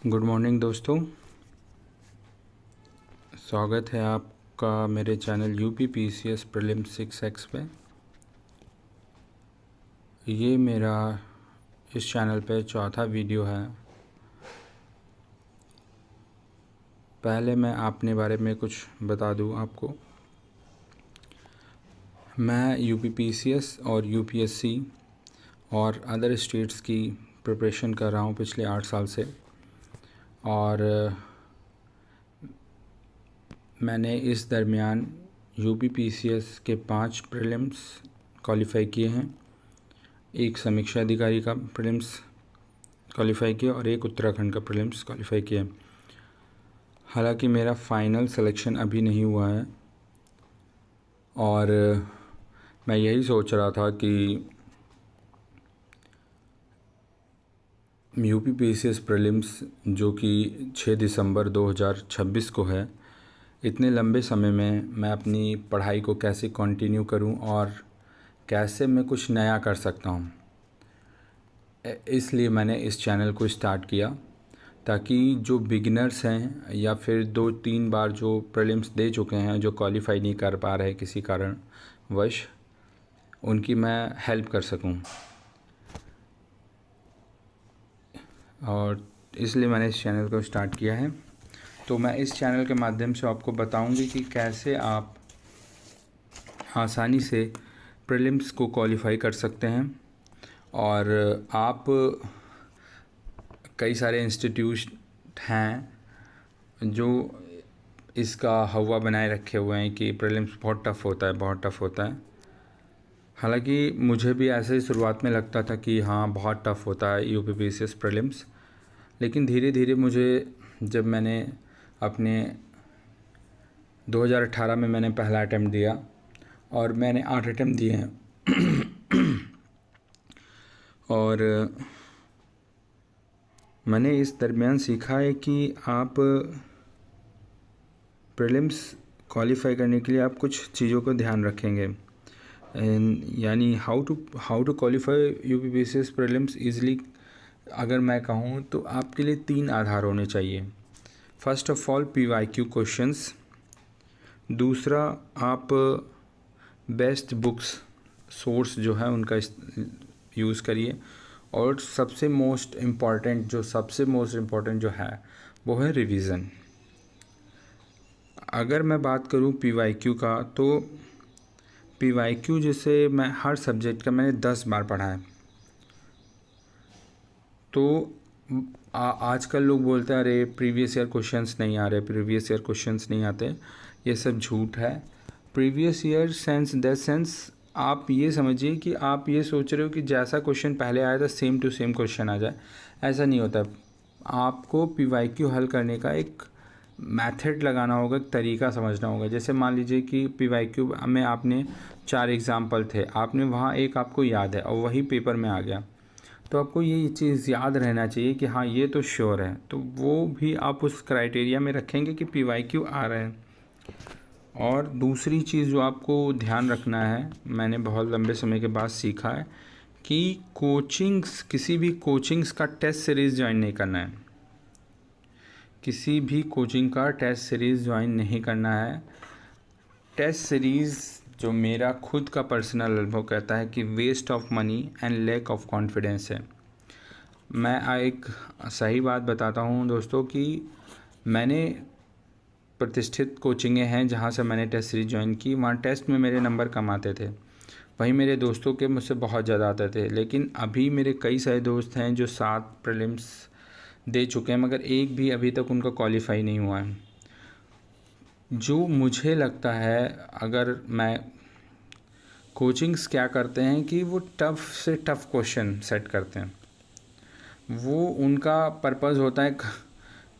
Good morning दोस्तों, स्वागत है आपका मेरे चैनल UPPCS प्रीलिम्स 6X पे। ये मेरा इस चैनल पे चौथा वीडियो है। पहले मैं अपने बारे में कुछ बता दूं आपको। मैं UPPCS और UPSC और अदर स्टेट्स की प्रिपरेशन कर रहा हूं पिछले 8 साल से, और मैंने इस दरमियान UPPCS के 5 प्रीलिम्स क्वालिफ़ाई किए हैं, एक समीक्षा अधिकारी का प्रीलिम्स क्वालिफ़ाई किया और एक उत्तराखंड का प्रीलिम्स क्वालिफ़ाई किया। हालांकि मेरा फ़ाइनल सिलेक्शन अभी नहीं हुआ है, और मैं यही सोच रहा था कि UPPCS प्रीलिम्स जो कि 6 दिसंबर 2026 को है, इतने लंबे समय में मैं अपनी पढ़ाई को कैसे कंटिन्यू करूं और कैसे मैं कुछ नया कर सकता हूं। इसलिए मैंने इस चैनल को स्टार्ट किया, ताकि जो बिगिनर्स हैं या फिर 2-3 बार जो प्रीलिम्स दे चुके हैं, जो क्वालिफ़ाई नहीं कर पा रहे किसी कारणवश, उनकी मैं हेल्प कर सकूं। और इसलिए मैंने इस चैनल को स्टार्ट किया है। तो मैं इस चैनल के माध्यम से आपको बताऊंगी कि कैसे आप आसानी से प्रीलिम्स को क्वालिफ़ाई कर सकते हैं। और आप कई सारे इंस्टीट्यूट हैं जो इसका हवा बनाए रखे हुए हैं कि प्रीलिम्स बहुत टफ़ होता है, बहुत टफ़ होता है। हालांकि मुझे भी ऐसे ही शुरुआत में लगता था कि हाँ, बहुत टफ़ होता है UPPCS प्रीलिम्स, लेकिन धीरे धीरे मुझे, जब मैंने अपने 2018 में मैंने पहला अटैम्प्ट दिया और मैंने 8 अटैम्प्ट दिए हैं और मैंने इस दरमियान सीखा है कि आप प्रीलिम्स क्वालिफ़ाई करने के लिए आप कुछ चीज़ों को ध्यान रखेंगे। यानी how to qualify UPPCS prelims easily. अगर मैं कहूँ तो आपके लिए 3 आधार होने चाहिए। First of all PYQ questions, दूसरा आप बेस्ट बुक्स सोर्स जो है उनका यूज़ करिए, और सबसे मोस्ट इम्पॉर्टेंट जो है वो है रिवीज़न। अगर मैं बात करूँ PYQ का, तो PYQ जैसे मैं हर सब्जेक्ट का मैंने 10 बार पढ़ा है। तो आजकल लोग बोलते हैं अरे प्रीवियस ईयर क्वेश्चंस नहीं आ रहे, प्रीवियस ईयर क्वेश्चंस नहीं आते। ये सब झूठ है। प्रीवियस ईयर सेंस आप ये समझिए कि आप ये सोच रहे हो कि जैसा क्वेश्चन पहले आया था सेम टू सेम क्वेश्चन आ जाए, ऐसा नहीं होता। आपको PYQ हल करने का एक मेथड लगाना होगा, एक तरीका समझना होगा। जैसे मान लीजिए कि PYQ में आपने 4 एग्ज़ाम्पल थे, आपने वहाँ एक आपको याद है और वही पेपर में आ गया, तो आपको ये चीज़ याद रहना चाहिए कि हाँ, ये तो श्योर है। तो वो भी आप उस क्राइटेरिया में रखेंगे कि PYQ आ रहे हैं। और दूसरी चीज़ जो आपको ध्यान रखना है, मैंने बहुत लंबे समय के बाद सीखा है कि किसी भी कोचिंग्स का टेस्ट सीरीज़ ज्वाइन नहीं करना है। किसी भी कोचिंग का टेस्ट सीरीज़ ज्वाइन नहीं करना है। टेस्ट सीरीज़ जो मेरा खुद का पर्सनल अनुभव कहता है कि waste of money and lack of confidence है। मैं एक सही बात बताता हूँ दोस्तों कि मैंने प्रतिष्ठित कोचिंगें हैं जहाँ से मैंने टेस्ट सीरीज ज्वाइन की, वहाँ टेस्ट में मेरे नंबर कम आते थे, वहीं मेरे दोस्तों के मुझसे बहुत ज़्यादा आते थे। लेकिन अभी मेरे कई सारे दोस्त हैं जो 7 प्रीलिम्स दे चुके हैं, मगर एक भी अभी तक उनका क्वालिफ़ाई नहीं हुआ है। जो मुझे लगता है, अगर मैं कोचिंग्स क्या करते हैं कि वो टफ़ से टफ़ क्वेश्चन सेट करते हैं। वो उनका पर्पज़ होता है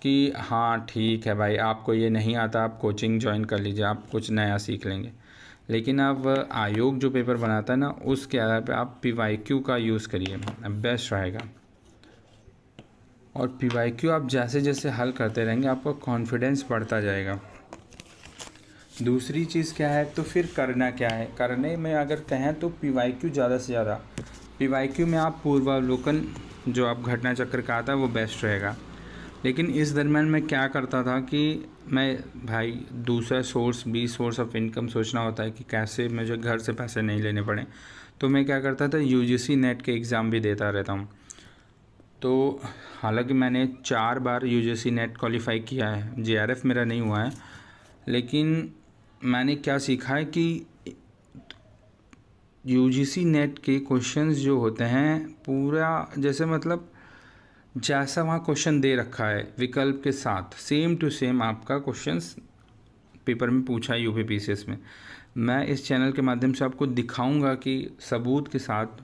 कि हाँ ठीक है भाई, आपको ये नहीं आता, आप कोचिंग ज्वाइन कर लीजिए, आप कुछ नया सीख लेंगे। लेकिन अब आयोग जो पेपर बनाता है ना, उसके आधार पे आप PYQ का यूज़ करिए, बेस्ट रहेगा। और PYQ आप जैसे जैसे हल करते रहेंगे, आपका कॉन्फिडेंस बढ़ता जाएगा। दूसरी चीज़ क्या है, तो फिर करना क्या है। करने में अगर कहें तो PYQ ज़्यादा से ज़्यादा, PYQ में आप पूर्वावलोकन जो आप घटना चक्र का आता है वो बेस्ट रहेगा। लेकिन इस दरम्यान मैं क्या करता था कि मैं भाई दूसरा सोर्स भी सोर्स ऑफ इनकम सोचना होता है कि कैसे मुझे घर से पैसे नहीं लेने पड़े। तो मैं क्या करता था, यूजीसी नेट के एग्ज़ाम भी देता रहता हूँ। तो हालांकि मैंने 4 बार यूजीसी नेट क्वालिफाई किया है, जेआरएफ मेरा नहीं हुआ है, लेकिन मैंने क्या सीखा है कि यूजीसी नेट के क्वेश्चंस जो होते हैं पूरा जैसे मतलब जैसा वहाँ क्वेश्चन दे रखा है विकल्प के साथ सेम टू सेम आपका क्वेश्चंस पेपर में पूछा है यूपीपीसीएस में। मैं इस चैनल के माध्यम से आपको दिखाऊंगा कि सबूत के साथ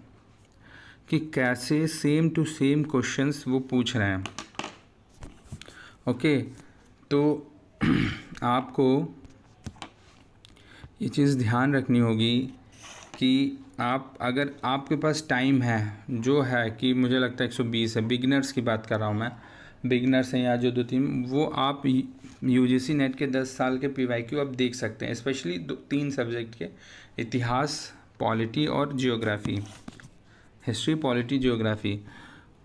कि कैसे सेम टू सेम क्वेश्चंस वो पूछ रहे हैं। ओके, तो आपको ये चीज़ ध्यान रखनी होगी कि आप अगर आपके पास टाइम है, जो है कि मुझे लगता है 120 है, बिगिनर्स की बात कर रहा हूँ मैं, बिगिनर्स हैं या जो 2-3, वो आप यूजीसी नेट के 10 साल के पीवाईक्यू आप देख सकते हैं, स्पेशली 3 सब्जेक्ट के, इतिहास, पॉलिटी और जियोग्राफी, हिस्ट्री, पॉलिटी, जियोग्राफी।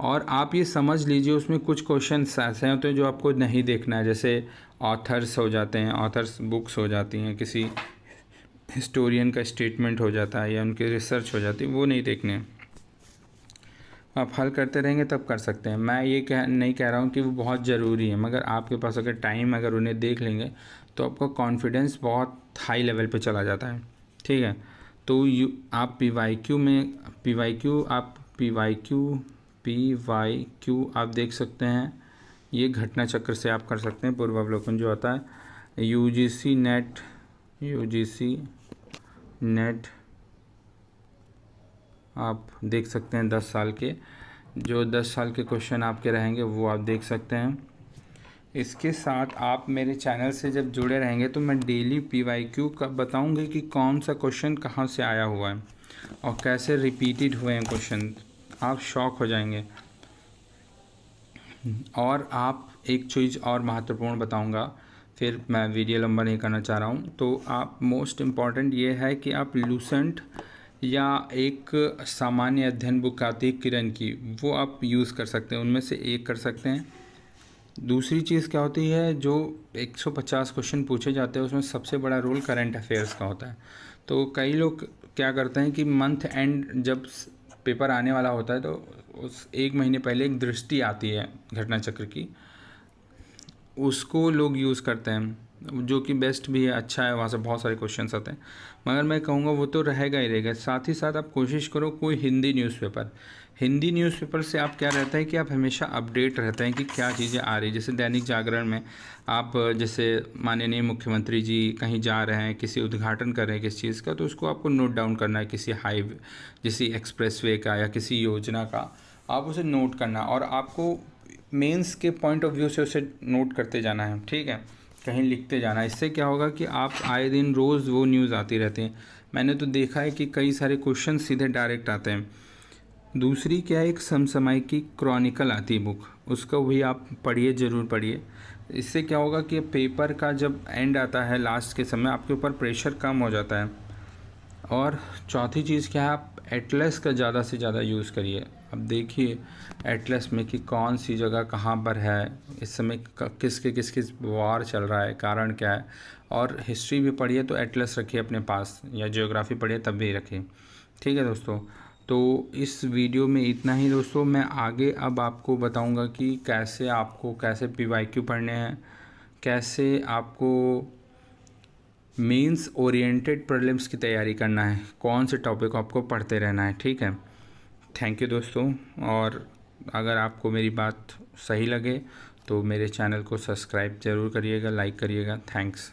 और आप ये समझ लीजिए उसमें कुछ क्वेश्चन ऐसे होते हैं जो आपको नहीं देखना है, जैसे ऑथर्स हो जाते हैं, ऑथर्स बुक्स हो जाती हैं, किसी हिस्टोरियन का स्टेटमेंट हो जाता है या उनकी रिसर्च हो जाती है, वो नहीं देखने। आप हल करते रहेंगे तब कर सकते हैं। मैं ये नहीं कह रहा हूँ कि वो बहुत ज़रूरी है, मगर आपके पास अगर टाइम अगर उन्हें देख लेंगे तो आपका कॉन्फिडेंस बहुत हाई लेवल पे चला जाता है। ठीक है, तो आप पीवाईक्यू आप देख सकते हैं, ये घटना चक्र से आप कर सकते हैं, पूर्वावलोकन जो आता है। यूजीसी नेट आप देख सकते हैं 10 साल के, जो 10 साल के क्वेश्चन आपके रहेंगे वो आप देख सकते हैं। इसके साथ आप मेरे चैनल से जब जुड़े रहेंगे तो मैं डेली पीवाईक्यू का बताऊंगी कि कौन सा क्वेश्चन कहाँ से आया हुआ है और कैसे रिपीटेड हुए हैं क्वेश्चन, आप शॉक हो जाएंगे। और आप एक चीज़ और महत्वपूर्ण बताऊंगा, फिर मैं वीडियो लंबा नहीं करना चाह रहा हूँ। तो आप मोस्ट इम्पॉर्टेंट ये है कि आप लूसेंट या एक सामान्य अध्ययन बुक आती है किरण की, वो आप यूज़ कर सकते हैं, उनमें से एक कर सकते हैं। दूसरी चीज़ क्या होती है, जो 150 क्वेश्चन पूछे जाते हैं उसमें सबसे बड़ा रोल करंट अफेयर्स का होता है। तो कई लोग क्या करते हैं कि मंथ एंड जब पेपर आने वाला होता है तो उस 1 महीने पहले एक दृष्टि आती है घटना चक्र की, उसको लोग यूज़ करते हैं, जो कि बेस्ट भी है, अच्छा है, वहाँ से बहुत सारे क्वेश्चंस आते हैं। मगर मैं कहूँगा वो तो रहेगा ही रहेगा। साथ ही साथ आप कोशिश करो कोई हिंदी न्यूज़पेपर से आप क्या रहता है कि आप हमेशा अपडेट रहते हैं कि क्या चीज़ें आ रही है। जैसे दैनिक जागरण में आप जैसे माननीय मुख्यमंत्री जी कहीं जा रहे हैं, किसी उद्घाटन कर रहे हैं किसी चीज़ का, तो उसको आपको नोट डाउन करना है, किसी हाईवे, किसी एक्सप्रेसवे का या किसी योजना का, आप उसे नोट करना और आपको मेंस के पॉइंट ऑफ व्यू से उसे नोट करते जाना है। ठीक है, कहीं लिखते जाना। इससे क्या होगा कि आप आए दिन रोज़ वो न्यूज़ आती रहती हैं। मैंने तो देखा है कि कई सारे क्वेश्चन सीधे डायरेक्ट आते हैं। दूसरी क्या है, एक समसामयिकी क्रॉनिकल आती है बुक, उसका भी आप पढ़िए, ज़रूर पढ़िए। इससे क्या होगा कि पेपर का जब एंड आता है लास्ट के समय, आपके ऊपर प्रेशर कम हो जाता है। और चौथी चीज़ क्या है, आप एटलस का ज़्यादा से ज़्यादा यूज़ करिए। अब देखिए एटलस में कि कौन सी जगह कहाँ पर है, इस समय किस किस वार चल रहा है, कारण क्या है। और हिस्ट्री भी पढ़िए तो एटलस रखिए अपने पास, या जियोग्राफी पढ़िए तब भी रखिए। ठीक है दोस्तों, तो इस वीडियो में इतना ही दोस्तों। मैं आगे अब आपको बताऊंगा कि कैसे पीवाईक्यू पढ़ने हैं, कैसे आपको मेंस ओरिएंटेड प्रीलिम्स की तैयारी करना है, कौन से टॉपिक आपको पढ़ते रहना है। ठीक है, थैंक यू दोस्तों। और अगर आपको मेरी बात सही लगे तो मेरे चैनल को सब्सक्राइब ज़रूर करिएगा, लाइक करिएगा। थैंक्स।